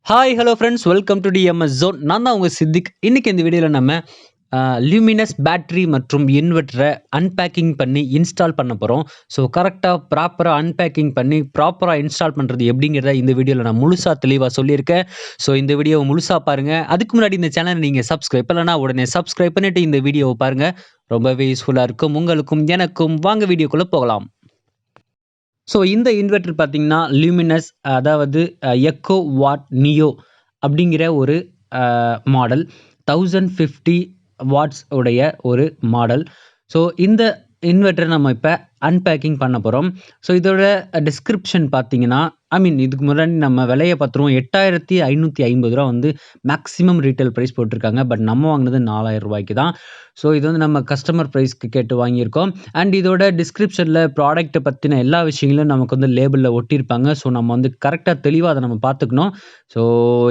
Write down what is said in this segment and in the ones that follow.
Hi hello friends welcome to TMS zone. நான் தான் உங்கள் சித்திக். இன்றைக்கி இந்த வீடியோவில் நம்ம லுமினஸ் பேட்டரி மற்றும் இன்வெர்ட்டரை அன்பேக்கிங் பண்ணி இன்ஸ்டால் பண்ண போகிறோம். ஸோ கரெக்டாக ப்ராப்பராக அன்பேக்கிங் பண்ணி ப்ராப்பராக இன்ஸ்டால் பண்ணுறது எப்படிங்கிறத இந்த வீடியோவில் நான் முழுசாக தெளிவாக சொல்லியிருக்கேன். ஸோ இந்த வீடியோவை முழுசாக பாருங்கள். அதுக்கு முன்னாடி இந்த சேனலை நீங்கள் சப்ஸ்கிரைப் பண்ணலைன்னா உடனே சப்ஸ்கிரைப் பண்ணிவிட்டு இந்த வீடியோவை பாருங்கள். ரொம்பவே யூஸ்ஃபுல்லாக இருக்கும் உங்களுக்கும் எனக்கும். வாங்க வீடியோக்குள்ளே போகலாம். ஸோ இந்த இன்வெர்ட்டர் பார்த்தீங்கன்னா லுமினஸ், அதாவது எக்கோ வாட் நியோ அப்படிங்கிற ஒரு மாடல். 1050 வாட்ஸ் உடைய ஒரு மாடல். ஸோ இந்த இன்வெர்ட்டரை நம்ம இப்போ அன்பேக்கிங் பண்ண போகிறோம். ஸோ இதோட டிஸ்கிரிப்ஷன் பார்த்தீங்கன்னா, இதுக்கு முன்னாடி நம்ம விலையை பார்த்துருவோம். 8550 ரூபா வந்து மேக்ஸிமம் ரீட்டைல் ப்ரைஸ் போட்டிருக்காங்க. பட் நம்ம வாங்கினது 4000 ரூபாய்க்கு தான். ஸோ இது வந்து நம்ம கஸ்டமர் ப்ரைஸ்க்கு கேட்டு வாங்கியிருக்கோம். அண்ட் இதோட டிஸ்கிரிப்ஷனில் ப்ராடக்ட்டை பற்றின எல்லா விஷயங்களும் நமக்கு வந்து லேபிளில் ஒட்டியிருப்பாங்க. ஸோ நம்ம வந்து கரெக்டாக தெளிவாக அதை நம்ம பார்த்துக்கணும். ஸோ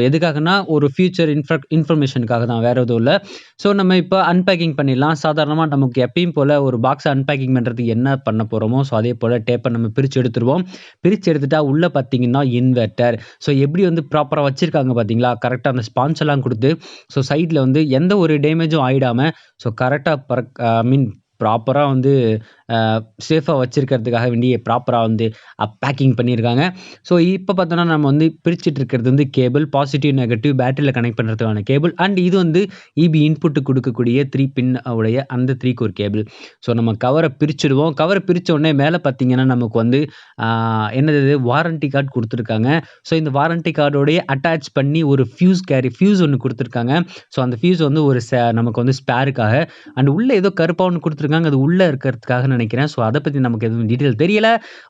எதுக்காகனா ஒரு ஃபியூச்சர் இன்ஃபர்மேஷனுக்காக தான், வேறு எதுவும் இல்லை. ஸோ நம்ம இப்போ அன்பேக்கிங் பண்ணிடலாம். சாதாரணமாக நமக்கு எப்பயும் போல் ஒரு பாக்ஸை அன்பேக்கிங் பண்ணுறதுக்கு என்ன பண்ண போகிறோமோ ஸோ அதே போல் டேப்பை நம்ம பிரித்து எடுத்துருவோம். பிரித்து எடுத்துட்டா உள்ளே பார்த்தீங்கன்னா இன்வெர்ட்டர். ஸோ எப்படி வந்து ப்ராப்பராக வச்சுருக்காங்க பார்த்தீங்களா, கரெக்டாக அந்த ஸ்பான்ஸ்லாம் கொடுத்து. ஸோ சைடில் வந்து எந்த ஒரு டேமேஜும் ஆகிடாமல் ஸோ கரெக்டாக ப்ராப்பராக வந்து சேஃபாக வச்சுருக்கிறதுக்காக வேண்டிய ப்ராப்பராக வந்து பேக்கிங் பண்ணியிருக்காங்க. ஸோ இப்போ பார்த்தோன்னா நம்ம வந்து பிரிச்சுட்டு இருக்கிறது வந்து கேபிள், பாசிட்டிவ் நெகட்டிவ் பேட்டரியில் கனெக்ட் பண்ணுறதுக்கான கேபிள். அண்ட் இது வந்து இபி இன்புட்டு கொடுக்கக்கூடிய 3 பின் உடைய அந்த 3 கோர் கேபிள். ஸோ நம்ம கவரை பிரிச்சுடுவோம். கவரை பிரித்த உடனே மேலே பார்த்தீங்கன்னா நமக்கு வந்து என்னது வாரண்டி கார்டு கொடுத்துருக்காங்க. ஸோ இந்த வாரண்டி கார்டோடைய அட்டாச் பண்ணி ஒரு ஃபியூஸ் ஒன்று கொடுத்துருக்காங்க. ஸோ அந்த ஃபியூஸ் வந்து ஒரு நமக்கு வந்து ஸ்பேருக்காக. அண்ட் உள்ளே ஏதோ கருப்பாக ஒன்று கொடுத்துருக்காங்க, அது உள்ளே இருக்கிறதுக்காக நினைக்கிறேன். ஸோ அதை பற்றி நமக்கு எதுவும் டீட்டெயில் தெரியல.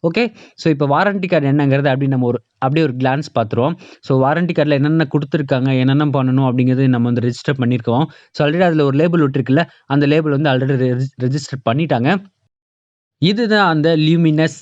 ஓகே, ஸோ இப்போ வாரண்டி கார்டு என்னங்கிறது நம்ம அப்படியே ஒரு கிளான்ஸ் பார்த்துருவோம். ஸோ வாரண்டி கார்டில் என்னென்ன கொடுத்துருக்காங்க, என்னென்ன பண்ணணும் அப்படிங்கிறது நம்ம வந்து ரெஜிஸ்டர் பண்ணியிருக்கோம். ஸோ ஆல்ரெடி அதில் ஒரு லேபிள் விட்டுருக்குல்ல, அந்த லேபிள் வந்து ஆல்ரெடி ரெஜிஸ்டர் பண்ணிட்டாங்க. இதுதான் அந்த லுமினஸ்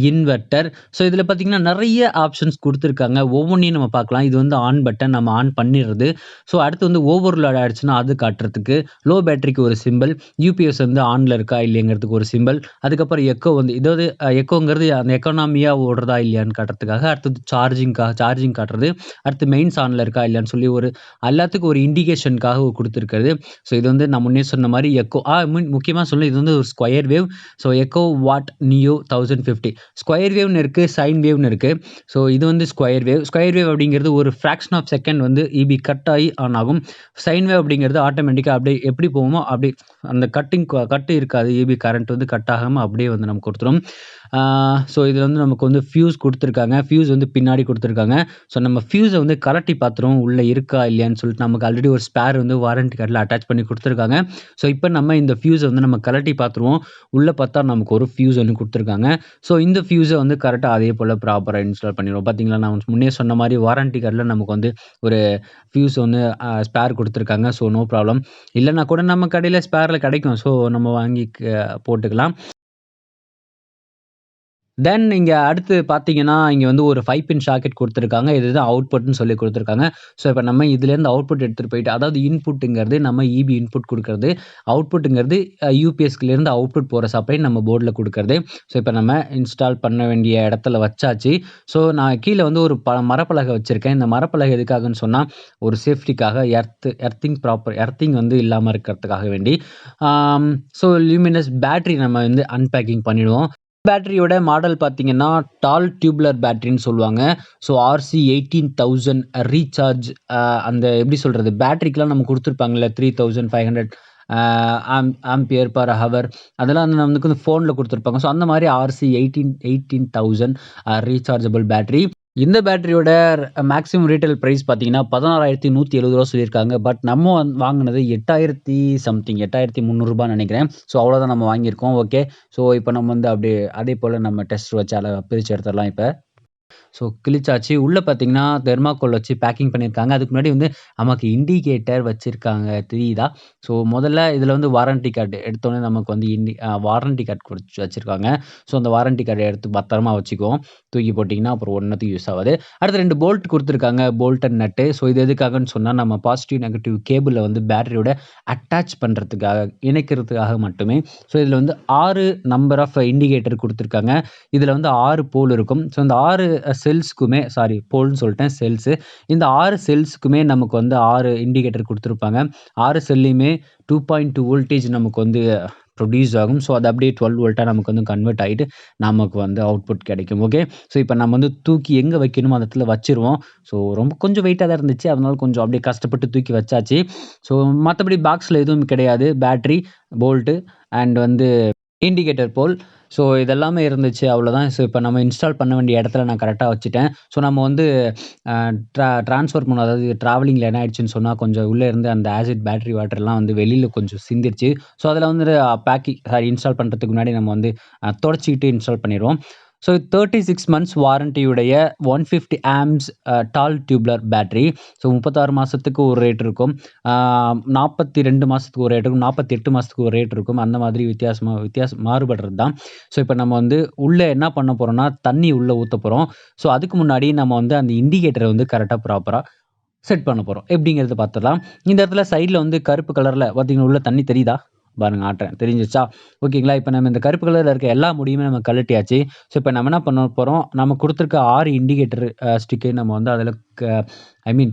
இன்வெர்ட்டர். ஸோ இதில் பார்த்தீங்கன்னா நிறைய ஆப்ஷன்ஸ் கொடுத்துருக்காங்க. ஒவ்வொன்றையும் நம்ம பார்க்கலாம். இது வந்து ஆன் பட்டன், நம்ம ஆன் பண்ணிடுறது. ஸோ அடுத்து வந்து ஓவர்லோட் ஆகிடுச்சுன்னா அது காட்டுறதுக்கு, லோ பேட்டரிக்கு ஒரு சிம்பிள், யூபிஎஸ் வந்து ஆனில் இருக்கா இல்லைங்கிறதுக்கு ஒரு சிம்பிள். அதுக்கப்புறம் எக்கோ வந்து இதாவது எக்கோங்கிறது அந்த எக்கனாமியாக ஓடுறதா இல்லையான்னு காட்டுறதுக்காக. அடுத்தது சார்ஜிங் காட்டுறது. அடுத்து மெயின்ஸ் ஆனில் இருக்கா இல்லையான்னு சொல்லி ஒரு எல்லாத்துக்கும் ஒரு இண்டிகேஷனுக்காக கொடுத்துருக்கிறது. ஸோ இது வந்து நான் முன்னே சொன்ன மாதிரி எக்கோ முக்கியமாக சொல்லணும், இது வந்து ஒரு square wave. So echo what நியோ 1050 ஸ்கொயர் வேவ்னு இருக்குது, சைன் வேவ்னு இருக்குது. ஸோ இது வந்து ஸ்கொயர் வேவ் அப்படிங்கிறது ஒரு ஃப்ராக்ஷன் ஆஃப் செகண்ட் வந்து இபி கட் ஆகி ஆன் ஆகும். சைன் வேவ் அப்படிங்கிறது ஆட்டோமேட்டிக்காக அப்படியே எப்படி போகுமோ அப்படி அந்த கட்டு இருக்காது. இபி கரண்ட் வந்து கட் ஆகாமல் அப்படியே வந்து நமக்கு கொடுத்துரும். ஸோ இதில் வந்து நமக்கு வந்து ஃபியூஸ் கொடுத்துருக்காங்க. ஃபியூஸ் வந்து பின்னாடி கொடுத்துருக்காங்க. ஸோ நம்ம ஃபியூஸை வந்து கலட்டி பார்த்துருவோம் உள்ளே இருக்கா இல்லையான்னு சொல்லிட்டு. நமக்கு ஆல்ரெடி ஒரு ஸ்பேர் வந்து வாரண்டி கார்டில் அட்டாச் பண்ணி கொடுத்துருக்காங்க. ஸோ இப்போ நம்ம இந்த ஃபியூஸை வந்து நம்ம கலட்டி பார்த்துருவோம். உள்ளே பார்த்தா நமக்கு ஒரு ஃபியூஸ் ஒன்று கொடுத்துருக்காங்க. ஸோ இந்த ஃபியூஸை வந்து கரெக்டாக அதே போல் ப்ராப்பராக இன்ஸ்டால் பண்ணிடுவோம். பார்த்தீங்களா, நான் முன்னே சொன்ன மாதிரி வாரண்டி கார்டில் நமக்கு வந்து ஒரு ஃபியூஸ் வந்து ஸ்பேர் கொடுத்துருக்காங்க. So no problem. இல்லைனா கூட நம்ம கடையில் ஸ்பேரில் கிடைக்கும். ஸோ நம்ம வாங்கி போட்டுக்கலாம். தென் இங்கே அடுத்து பார்த்தீங்கன்னா, இங்கே வந்து ஒரு 5 பின் சாக்கெட் கொடுத்துருக்காங்க. இதுதான் அவுட்புட்னு சொல்லி கொடுத்துருக்காங்க. ஸோ இப்போ நம்ம இதுலேருந்து அவுட்புட் எடுத்துகிட்டு போயிட்டு, அதாவது இன்புட்டுங்கிறது நம்ம இபி இன்புட் கொடுக்குறது, அவுட்புட்டுங்கிறது யூபிஎஸ்லேருந்து அவுட்புட் போகிற சப்ளை நம்ம போர்டில் கொடுக்குறது. ஸோ இப்போ நம்ம இன்ஸ்டால் பண்ண வேண்டிய இடத்துல வச்சாச்சு. ஸோ நான் கீழே வந்து ஒரு மரப்பலகை வச்சுருக்கேன். இந்த மரப்பலகை எதுக்காகன்னு சொன்னால், ஒரு சேஃப்டிக்காக எர்த்திங் வந்து இல்லாமல் இருக்கிறதுக்காக வேண்டி. ஸோ லுமினஸ் பேட்டரி நம்ம வந்து அன்பேக்கிங் பண்ணிடுவோம். பேட்டரியோட மாடல் பார்த்தீங்கன்னா டால் டியூப்லர் பேட்டரின்னு சொல்லுவாங்க. So RC 18000 recharge. அந்த எப்படி சொல்கிறது, பேட்டரிக்கெலாம் நம்ம கொடுத்துருப்பாங்கல்ல 3500 ஆம்பியர் பர் ஹவர், அதெல்லாம் நமக்கு வந்து ஃபோனில் கொடுத்துருப்பாங்க. ஸோ அந்த மாதிரி RC 18000 ரீசார்ஜபிள் பேட்டரி. இந்த பேட்டரியோட மேக்ஸிமம் ரீட்டைல் ப்ரைஸ் பார்த்தீங்கன்னா 16,170 ரூபா சொல்லியிருக்காங்க. பட் நம்ம வாங்கினது 8,000 சம்திங், 8,300 நினைக்கிறேன். ஸோ அவ்வளோதான் நம்ம வாங்கியிருக்கோம். ஓகே, ஸோ இப்போ நம்ம வந்து அப்படியே அதே போல் நம்ம டெஸ்ட் வச்சு பிரித்து எடுத்துடலாம். இப்போ ஸோ கிழிச்சாச்சு. உள்ளே பார்த்தீங்கன்னா தெர்மாக்கோல் வச்சு பேக்கிங் பண்ணியிருக்காங்க. அதுக்கு முன்னாடி வந்து நமக்கு இண்டிகேட்டர் வச்சுருக்காங்க, தெரியுதா? ஸோ முதல்ல இதில் வந்து வாரண்டி கார்டு எடுத்தோடனே நமக்கு வந்து வாரண்டி கார்டு கொடுத்து வச்சுருக்காங்க. ஸோ அந்த வாரண்டி கார்டை எடுத்து பத்திரமா வச்சுக்குவோம். தூக்கி போட்டிங்கன்னா அப்புறம் ஒன்றுத்துக்கு யூஸ் ஆகாது. அடுத்து 2 போல்ட் கொடுத்துருக்காங்க, போல்ட் அண்ட் நட்டு. ஸோ இது எதுக்காகன்னு சொன்னால், நம்ம பாசிட்டிவ் நெகட்டிவ் கேபிளை வந்து பேட்டரியோட அட்டாச் பண்ணுறதுக்காக, இணைக்கிறதுக்காக மட்டுமே. ஸோ இதில் வந்து 6 நம்பர் ஆஃப் இண்டிகேட்டர் கொடுத்துருக்காங்க. இதில் வந்து 6 போல் இருக்கும். ஸோ இந்த 6 செல்ஸ்க்குமே போல்ன்னு சொல்லிட்டேன் செல்ஸு. இந்த 6 செல்ஸ்க்குமே நமக்கு வந்து 6 இண்டிகேட்டர் குடுத்துருப்பாங்க. 6 செல்லையுமே 2.2 வோல்டேஜ் நமக்கு வந்து ப்ரொடியூஸ் ஆகும். ஸோ, அது அப்படியே 12 வோல்ட்டா நமக்கு வந்து கன்வெர்ட் ஆயிட்டு, நமக்கு வந்து அவுட்புட் கிடைக்கும். ஓகே. ஸோ, இப்ப நம்ம வந்து தூக்கி எங்க வைக்கணுமோ அந்த இடத்துல வச்சுருவோம். ஸோ, ரொம்ப கொஞ்சம் வெயிட்டா தான் இருந்துச்சு. அதனால கொஞ்சம் அப்படியே கஷ்டப்பட்டு தூக்கி வச்சாச்சு. ஸோ, மத்தபடி பாக்ஸ்ல எதுவும் கிடையாது. பேட்டரி, போல்ட்டு அண்ட் வந்து இண்டிகேட்டர் போல். ஸோ, இதெல்லாமே இருந்துச்சு அவ்வளோதான். ஸோ, இப்ப நம்ம இன்ஸ்டால் பண்ண வேண்டிய இடத்துல நான் கரெக்ட்டா வச்சுட்டேன். ஸோ, நம்ம வந்து அ ட்ரான்ஸ்ஃபர் பண்ணணும். அதாவது டிராவலிங்ல என்ன ஆயிடுச்சுன்னு சொன்னா, கொஞ்சம் உள்ள இருந்து அந்த ஆசிட் பேட்டரி வாட்டர்லாம் வந்து வெளில கொஞ்சம் சிந்திருச்சு. ஸோ, அதில வந்து இன்ஸ்டால் பண்றதுக்கு முன்னாடி நம்ம வந்து தொடச்சுக்கிட்டு இன்ஸ்டால் பண்ணிருவோம். ஸோ, 36 மந்த்ஸ் வாரண்டியுடைய 150 ஆம்ப்ஸ் டால் டியூப்லர் பேட்டரி. ஸோ, 36 மாசத்துக்கு ஒரு ரேட் இருக்கும். ஆ 42 மாசத்துக்கு ஒரு ரேட் இருக்கும். 48 மாசத்துக்கு ஒரு ரேட் இருக்கும். அந்த மாதிரி வித்தியாசம் மாறுபடுறது தான். ஸோ, இப்ப நம்ம வந்து உள்ள என்ன பண்ண போறோம்னா, தண்ணி உள்ள ஊத்தப் போறோம். ஸோ, அதுக்கு முன்னாடி நம்ம வந்து அந்த இண்டிகேட்டர வந்து கரெக்ட்டா ப்ராப்பரா செட் பண்ண போறோம். எப்படிங்கிறத பார்த்துடலாம். இந்த இடத்துல சைடுல வந்து கருப்பு கலர்ல பார்த்தீங்கன்னா, உள்ள தண்ணி தெரியுதா? பாருங்க ஆட்டுறேன். தெரிஞ்சிருச்சா? ஓகேங்களா? இப்ப நம்ம இந்த கருப்பு கலர்ல இருக்க எல்லா முடியுமே நம்ம கழட்டியாச்சு. ஸோ, இப்ப நம்ம என்ன பண்ண போறோம், நம்ம குடுத்துருக்க 6 இண்டிகேட்டர் ஸ்டிக்கு நம்ம வந்து அதில ஐ மீன்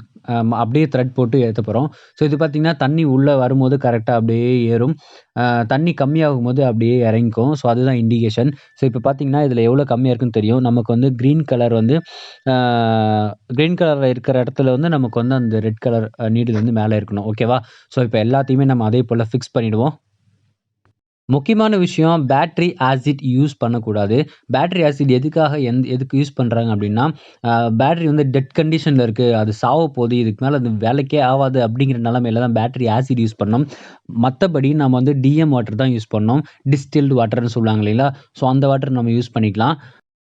அப்படியே த்ரெட் போட்டு ஏத்தப் போறோம். ஸோ, இது பார்த்தீங்கன்னா, தண்ணி உள்ள வரும்போது கரெக்ட்டா அப்படியே ஏறும். அ தண்ணி கம்மியாகும்போது அப்படியே இறங்கிக்கும். ஸோ, அதுதான் இண்டிகேஷன். ஸோ, இப்ப பார்த்தீங்கன்னா, இதில எவ்வளோ கம்மியா இருக்குன்னு தெரியும். நமக்கு வந்து கிரீன் கலர் வந்து ஆ கிரீன் கலர்ல இருக்கிற இடத்துல வந்து நமக்கு வந்து அந்த ரெட் கலர் நீடில் வந்து மேல இருக்கணும். ஓகேவா? ஸோ, இப்ப எல்லாத்தையுமே நம்ம அதே போல ஃபிக்ஸ் பண்ணிடுவோம். முக்கியமான விஷயம் பேட்டரி ஆசிட் யூஸ் பண்ணக்கூடாது. பேட்டரி ஆசிட் எதுக்கு யூஸ் பண்றாங்க அப்டின்னா, அ பேட்டரி வந்து டெட் கண்டிஷன்ல இருக்கு. அது சாவப்போது. இதுக்கு மேல அது வேலைக்கே ஆவாது அப்டிங்கிற நெலைமையில தான் பேட்டரி ஆசிட் யூஸ் பண்ணணும். மத்தபடி நம்ம வந்து டிஎம் வாட்டர் தான் யூஸ் பண்ணணும். டிஸ்டில்டு வாட்டர்ன்னு சொல்லுவாங்க இல்லைங்களா? ஸோ அந்த வாட்டர் நம்ம யூஸ் பண்ணிக்கலாம்.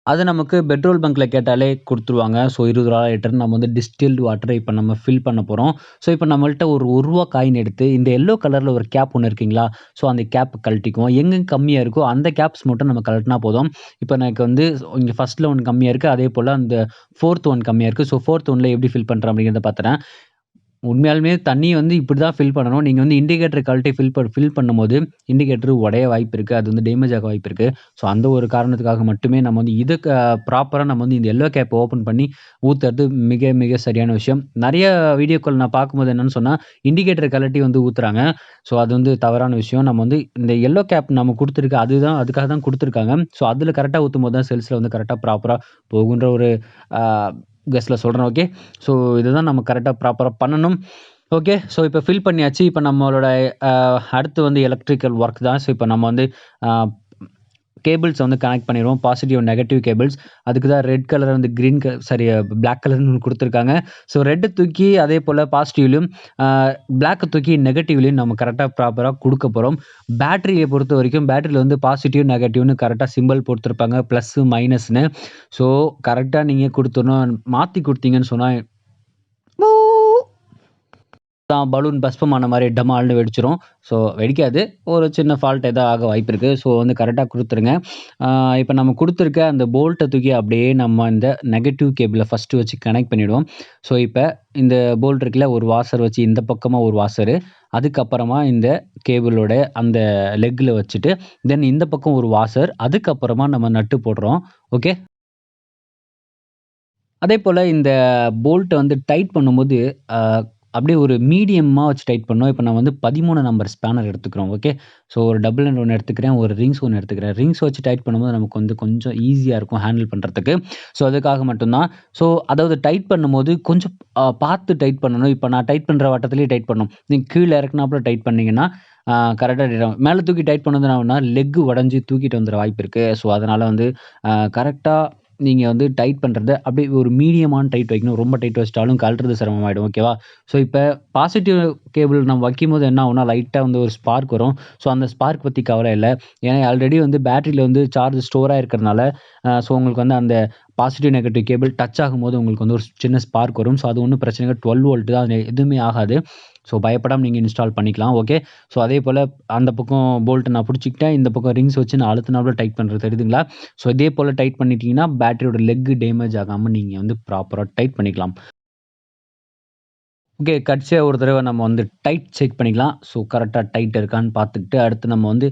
அது நமக்கு பெட்ரோல் பங்க்ல கேட்டாலே குடுத்துருவாங்க. ஸோ ரூ. 20 லிட்டர் நம்ம வந்து டிஸ்டில்டு வாட்டர இப்ப நம்ம ஃபில் பண்ண போறோம். ஸோ இப்ப நம்மள்ட்ட ஒரு ரூ. 1 காயின் எடுத்து இந்த எல்லோ கலர்ல ஒரு கேப் ஒண்ணு இருக்குங்களா? ஸோ அந்த கேப் கழட்டிக்குவோம். எங்கெங்க கம்மியா இருக்கோ அந்த கேப்ஸ் மட்டும் நம்ம கழட்டினா போதும். இப்ப எனக்கு வந்து இங்க ஃபர்ஸ்ட்ல ஒண்ணு கம்மியா இருக்கு. அதேபோல அந்த 4த் ஒன் கம்மியா இருக்கு. ஸோ 4த் ஒன்ல எப்படி ஃபில் பண்றேன் அப்படிங்கிறத பாத்துறேன். உண்மையாலுமே தண்ணீய வந்து இப்படிதான் ஃபில் பண்ணணும். நீங்க வந்து இண்டிகேட்டர் கழட்டி ஃபில் பண்ணும்போது, இண்டிகேட்டர் உடைய வாய்ப்பு இருக்கு. அது வந்து டேமேஜ் ஆக வாய்ப்பு இருக்கு. ஸோ, அந்த ஒரு காரணத்துக்காக மட்டுமே நம்ம வந்து இதுக்கு ப்ராப்பரா நம்ம வந்து இந்த எல்லோ கேப் ஓப்பன் பண்ணி ஊத்துறது மிக, மிக சரியான விஷயம். நெறைய வீடியோக்கள் நான் பார்க்கும்போது என்னன்னு சொன்னா, இண்டிகேட்டர் கழட்டி வந்து ஊத்துறாங்க. ஸோ, அது வந்து தவறான விஷயம். நம்ம வந்து இந்த எல்லோ கேப் நம்ம குடுத்துருக்கு. அதுக்காக தான் குடுத்துருக்காங்க. ஸோ, அதுல கரெக்ட்டா ஊத்தும்போது தான் செல்ஸ்ல வந்து கரெக்ட்டா ப்ராப்பரா போகுன்ற ஒரு ஆ கெஸ்ல சொல்றேன். ஓகே. ஸோ, இதுதான் நம்ம கரெக்ட்டா ப்ராப்பரா பண்ணணும். ஓகே. ஸோ, இப்ப ஃபில் பண்ணியாச்சு. இப்ப நம்மளோட அ அடுத்து வந்து எலக்ட்ரிக்கல் ஒர்க் தான். ஸோ, இப்ப நம்ம வந்து அ கேபிள்ஸ வந்து கனெக்ட் பண்ணிருவோம். Positive, negative cables. அதுக்கு தான் ரெட் கலர் வந்து கிரீன் க சாரி பிளாக் கலர்ன்னு குடுத்துருக்காங்க. ஸோ, ரெட்ட தூக்கி அதே போல பாசிட்டிவ்லயும், அ பிளாக்க தூக்கி நெகட்டிவ்லயும் நம்ம கரெக்ட்டா ப்ராப்பரா குடுக்க போறோம். பேட்டரிய பொறுத்தவரைக்கும் பேட்டரில வந்து பாசிட்டிவ், நெகட்டிவ்னு கரெக்ட்டா சிம்பல் குடுத்துருப்பாங்க. பிளஸ்ஸு, மைனஸ்ன்னு. ஸோ, கரெக்ட்டா நீங்க குடுத்துறணும். மாத்தி குடுத்தீங்கன்னு சொன்னா தான் பலூன் பஸ்பமான மாரி டமால்னு வெடிச்சிரும். ஸோ வெடிக்காது. ஒரு சின்ன ஃபால்ட் ஏதா ஆக வாய்ப்பு இருக்கு. ஸோ வந்து கரெக்ட்டா குடுத்துருங்க. ஆ இப்ப நம்ம குடுத்துருக்க அந்த போல்ட்ட தூக்கி அப்படியே நம்ம இந்த நெகட்டிவ் கேபிள ஃபர்ஸ்ட்டு வச்சு கனெக்ட் பண்ணிடுவோம். ஸோ இப்ப இந்த போல்ட் இருக்குல்ல, ஒரு வாசர் வச்சு இந்த பக்கமா ஒரு வாசரு, அதுக்கப்புறமா இந்த கேபிளோட அந்த லெக்ல வச்சுட்டு, தென் இந்த பக்கம் ஒரு வாசர், அதுக்கப்புறமா நம்ம நட்டு போடுறோம். ஓகே. அதேபோல இந்த போல்ட்ட வந்து டைட் பண்ணும்போது, அ அப்படியே ஒரு மீடியமா வச்சு டைட் பண்ணணும். இப்ப நான் வந்து 13 நம்பர் ஸ்பேனர் எடுத்துக்கிறோம். ஓகே. ஸோ ஒரு டபுள் எண்ட் ஒண்ணு எடுத்துக்கிறேன். ஒரு ரிங்ஸ் ஒண்ணு எடுத்துக்கிறேன். ரிங்ஸ் வச்சு டைட் பண்ணும்போது நமக்கு வந்து கொஞ்சம் ஈஸியா இருக்கும் ஹேண்டில் பண்றதுக்கு. ஸோ அதுக்காக மட்டும் தான். ஸோ அதாவது டைட் பண்ணும்போது கொஞ்சம் பார்த்து டைட் பண்ணணும். இப்ப நான் டைட் பண்ற வட்டத்திலேயே டைட் பண்ணணும். நீங்க கீழ இறக்குனாப்புல டைட் பண்ணீங்கன்னா, கரெக்ட்டா டைட் ஆகும். மேல தூக்கி டைட் பண்ணது என்ன ஆகும்னா, லெக் உடைஞ்சு தூக்கிட்டு வந்துர வாய்ப்பு இருக்கு. ஸோ அதனால வந்து கரெக்ட்டா நீங்க வந்து டைட் பண்றத அப்படியே ஒரு மீடியமான டைட் வைக்கணும். ரொம்ப டைட் வச்சுட்டாலும் கழட்டுறது சிரமமாயிடும். ஓகேவா? ஸோ இப்ப பாசிட்டிவ் கேபிள் நம்ம வைக்கும்போது என்ன ஆகும்னா, லைட்டா வந்து ஒரு ஸ்பார்க் வரும். ஸோ அந்த ஸ்பார்க் பத்தி கவலை இல்ல. ஏன்னா ஆல்ரெடி வந்து பேட்டரியில வந்து சார்ஜ் ஸ்டோர் ஆயிருக்கிறனால, ஸோ உங்களுக்கு வந்து அந்த பாசிட்டிவ், நெகட்டிவ் கேபிள் டச் ஆகும்போது உங்களுக்கு வந்து ஒரு சின்ன ஸ்பார்க் வரும். ஸோ அது ஒண்ணும் பிரச்சனை இல்ல. 12 வோல்ட் தான். அது எதுவுமே ஆகாது. ஸோ பயப்படாம நீங்க இன்ஸ்டால் பண்ணிக்கலாம். ஓகே. ஸோ அதேபோல அந்த பக்கம் போல்ட் நான் புடிச்சுக்கிட்டேன். இந்த பக்கம் ரிங்ஸ் வச்சு நான் அழுத்துனாப்ல டைட் பண்றது தெரியுதுங்களா? ஸோ இதே போல டைட் பண்ணிட்டீங்கன்னா, பேட்டரியோட லெக் டேமேஜ் ஆகாம நீங்க வந்து ப்ராப்பரா டைட் பண்ணிக்கலாம். ஓகே. கடைசியா ஒரு தடவ நம்ம வந்து டைட் செக் பண்ணிக்கலாம். ஸோ கரெக்ட்டா டைட் இருக்கான்னு பார்த்துக்கிட்டு, அடுத்து நம்ம வந்து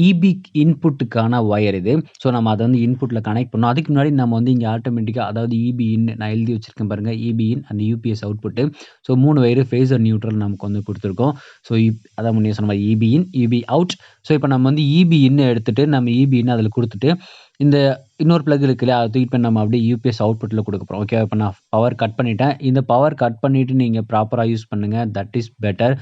இபி இன்புட்டுக்கான ஒயர் இது. ஸோ நம்ம அத வந்து இன்புட்ல கனெக்ட் பண்ணணும். அதுக்கு முன்னாடி நம்ம வந்து இங்க ஆட்டோமேட்டிக்கா அதாவது இபி இன் நான் எழுதி வச்சிருக்கேன் பாருங்க. EB in and UPS output. So 3 wire phasor neutral நமக்கு வந்து குடுத்துருக்கோம். ஸோ அதான் முன்னே சொன்ன மாரி இபி இன், இபி அவுட். ஸோ இப்ப நம்ம வந்து இபி இன் எடுத்துட்டு நம்ம இபி இன் அதில குடுத்துட்டு, இந்த இன்னொரு பிளக் இருக்கு இல்லையா? அத தூக்கிட்டு போய் நம்ம அப்படியே யூபிஎஸ் அவுட்புட்ல குடுக்க போறோம். ஓகேவா? இப்ப நான் பவர் கட் பண்ணிட்டேன். இந்த பவர் கட் பண்ணிட்டு நீங்க ப்ராப்பரா யூஸ் பண்ணுங்க. That is better.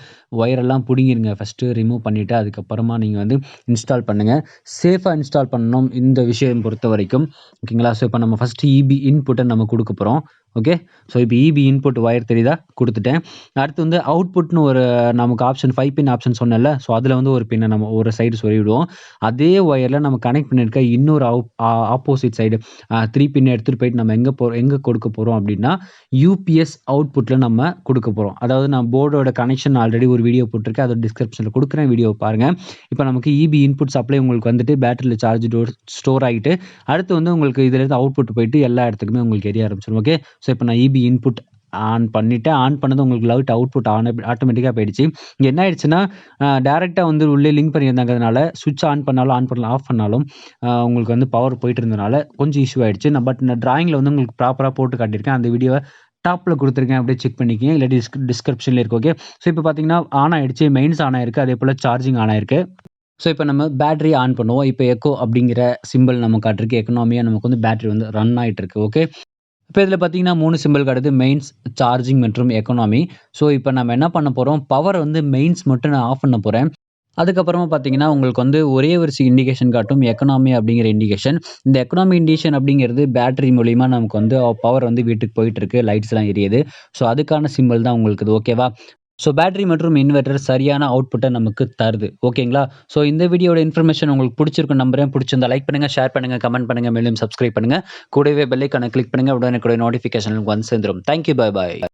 ஒயரெல்லாம் புடுங்கிருங்க. ஃபர்ஸ்ட்டு ரிமூவ் பண்ணிட்டு, அதுக்கப்புறமா நீங்க வந்து இன்ஸ்டால் பண்ணுங்க. சேஃபா இன்ஸ்டால் பண்ணணும் இந்த விஷயம் பொறுத்தவரைக்கும். ஓகேங்களா? ஸோ இப்ப நம்ம ஃபர்ஸ்ட்டு இபி இன்புட்ட நம்ம குடுக்க போறோம். ஓகே. ஸோ இப்ப இபி இன்புட் ஒயர் தெரியுதா? குடுத்துட்டேன். அடுத்து வந்து அவுட்புட்ன்னு ஒரு நமக்கு ஆப்ஷன் 5 பின் ஆப்ஷன் சொன்னேன்ல. ஸோ அதுல வந்து ஒரு பின்ன நம்ம ஒரு சைடு சொருவிடுவோம். அதே ஒயர்ல நம்ம கனெக்ட் பண்ணியிருக்க இன்னொரு ஆப்போசிட் சைடு 3 பின் எடுத்துட்டு போயிட்டு நம்ம எங்க கொடுக்க போறோம் அப்டின்னா, யூபிஎஸ் அவுட்புட்ல நம்ம குடுக்க போறோம். அதாவது நான் போர்டோட கனெக்ஷன் ஆல்ரெடி ஒரு வீடியோ போட்டிருக்கேன். அதோட டிஸ்கிரிப்ஷன்ல குடுக்குறேன். வீடியோவ பாருங்க. இப்ப நமக்கு இபி இன்புட் சப்ளை உங்களுக்கு வந்துட்டு பேட்டரியில சார்ஜ் ஸ்டோர் ஆகிட்டு, அடுத்து வந்து உங்களுக்கு இதுலேருந்து அவுட்புட் போயிட்டு எல்லா இடத்துக்குமே உங்களுக்கு எரிய ஆரம்பிச்சுரும். ஓகே. ஸோ இப்ப நான் இபி இன்புட் ஆன் பண்ணிட்டேன். ஆன் பண்ணதும் உங்களுக்கு லைட் அவுட்புட் ஆட்டோமேட்டிக்கா போயிடுச்சு. இங்க என்ன ஆயிடுச்சுன்னா, டைரக்ட்டா வந்து உள்ளே லிங்க் பண்ணியிருந்தாங்கறதுனால ஸ்விட்ச் ஆன் பண்ணாலும், ஆன் பண்ணலாம், ஆஃப் பண்ணாலும் உங்களுக்கு வந்து பவர் போயிட்டு இருந்தனால கொஞ்சம் இஷ்யூ ஆயிடுச்சு. பட் நான் டிராயிங்ல வந்து உங்களுக்கு ப்ராப்பரா போட்டு காட்டியிருக்கேன். அந்த வீடியோவ டாப்ல குடுத்துருக்கேன். அப்படியே செக் பண்ணிக்கங்க. இல்லாட்டி டிஸ்கிரிப்ஷன்ல இருக்கு. ஓகே. ஸோ இப்ப பார்த்தீங்கன்னா, ஆன் ஆயிடுச்சு. மெயின்ஸ் ஆன் ஆயிருக்கு. அதேபோல சார்ஜிங் ஆன் ஆயிருக்கு. ஸோ இப்ப நம்ம பேட்டரி ஆன் பண்ணுவோம். இப்ப எக்கோ அப்படிங்கிற சிம்பல் நம்ம காட்டிருக்கு. எக்கனாமியா நமக்கு வந்து பேட்டரி வந்து ரன் ஆயிட்டு இருக்கு. ஓகே. இப்ப இதில பார்த்தீங்கன்னா 3 சிம்பல் காட்டுது. மெயின்ஸ், சார்ஜிங் மற்றும் எக்கனாமி. ஸோ இப்ப நம்ம என்ன பண்ண போறோம், பவர் வந்து மெயின்ஸ் மட்டும் நான் ஆஃப் பண்ண போறேன். அதுக்கப்புறமா பார்த்தீங்கன்னா, உங்களுக்கு வந்து ஒரே ஒரு இண்டிகேஷன் காட்டும். எக்கனாமி அப்படிங்கிற இண்டிகேஷன். இந்த எக்கனாமி இண்டிகேஷன் அப்படிங்கிறது பேட்டரி மூலியமா நமக்கு வந்து பவர் வந்து வீட்டுக்கு போயிட்டு இருக்கு. லைட்ஸ்லாம் எரியுது. ஸோ அதுக்கான சிம்பல் தான் உங்களுக்கு இது. ஓகேவா? ஸோ பேட்டரி மற்றும் இன்வெர்ட்டர் சரியான அவுட்புட்ட நமக்கு தருது. ஓகேங்களா? ஸோ இந்த வீடியோட இன்ஃபர்மேஷன் உங்களுக்கு புடிச்சிருக்கும்னு நம்புறேன். புடிச்சிருந்தா லைக் பண்ணுங்க, ஷேர் பண்ணுங்க, கமெண்ட் பண்ணுங்க, மேலும் சப்ஸ்கிரைப் பண்ணுங்க. கூடவே பெல் ஐகான கிளிக் பண்ணுங்க. உடனுக்குடன் நோட்டிஃபிகேஷன் உங்களுக்கு வந்து சேர்ந்துரும். Thank you. Bye bye.